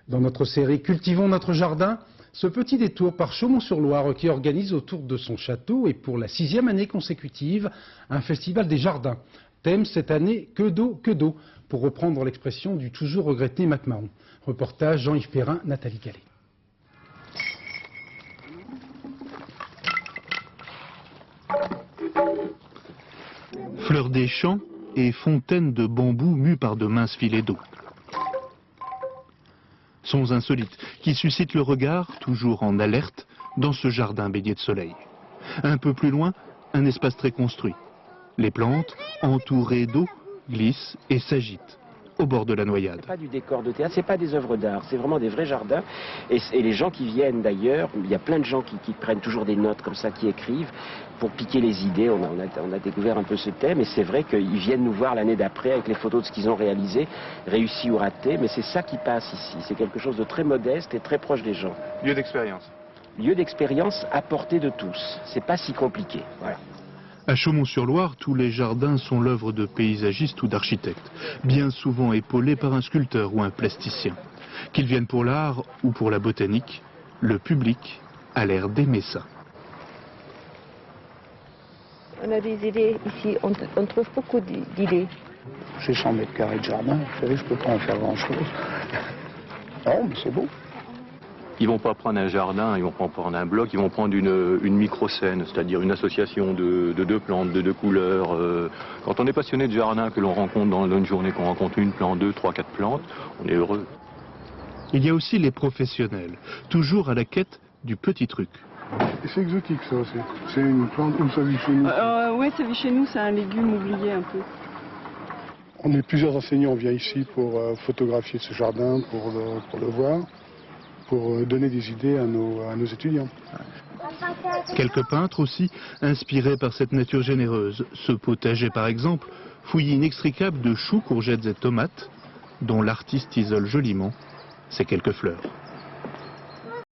Dans notre série Cultivons notre jardin, ce petit détour par Chaumont-sur-Loire qui organise autour de son château et pour la 6e année consécutive un festival des jardins. Thème cette année que d'eau, pour reprendre l'expression du toujours regretté MacMahon. Reportage Jean-Yves Perrin, Nathalie Calais. Fleurs des champs et fontaines de bambou mues par de minces filets d'eau. Sons insolites qui suscitent le regard, toujours en alerte, dans ce jardin baigné de soleil. Un peu plus loin, un espace très construit. Les plantes, entourées d'eau, glissent et s'agitent au bord de la noyade. C'est pas du décor de théâtre, c'est pas des œuvres d'art, c'est vraiment des vrais jardins. Et les gens qui viennent d'ailleurs, il y a plein de gens qui prennent toujours des notes comme ça, qui écrivent pour piquer les idées. On a découvert un peu ce thème et c'est vrai qu'ils viennent nous voir l'année d'après avec les photos de ce qu'ils ont réalisé, réussi ou raté. Mais c'est ça qui passe ici, c'est quelque chose de très modeste et très proche des gens. Lieu d'expérience. Lieu d'expérience à portée de tous, c'est pas si compliqué. Voilà. À Chaumont-sur-Loire, tous les jardins sont l'œuvre de paysagistes ou d'architectes, bien souvent épaulés par un sculpteur ou un plasticien. Qu'ils viennent pour l'art ou pour la botanique, le public a l'air d'aimer ça. On a des idées ici, on trouve beaucoup d'idées. J'ai 100 mètres carrés de jardin, vous savez, je ne peux pas en faire grand-chose. Non, mais c'est beau. Ils vont pas prendre un jardin, ils vont pas prendre un bloc, ils vont prendre une micro-scène, c'est-à-dire une association de deux plantes, de deux couleurs. Quand on est passionné de jardin, que l'on rencontre dans une journée, qu'on rencontre une plante, 2, 3, 4 plantes, on est heureux. Il y a aussi les professionnels, toujours à la quête du petit truc. C'est exotique ça aussi. C'est une plante où ça vit chez nous. Oui, ça vit chez nous, c'est un légume oublié un peu. On est plusieurs enseignants, on vient ici pour photographier ce jardin, pour le voir, pour donner des idées à nos étudiants. Quelques peintres aussi, inspirés par cette nature généreuse. Ce potager par exemple, fouillis inextricable de choux, courgettes et tomates, dont l'artiste isole joliment ces quelques fleurs.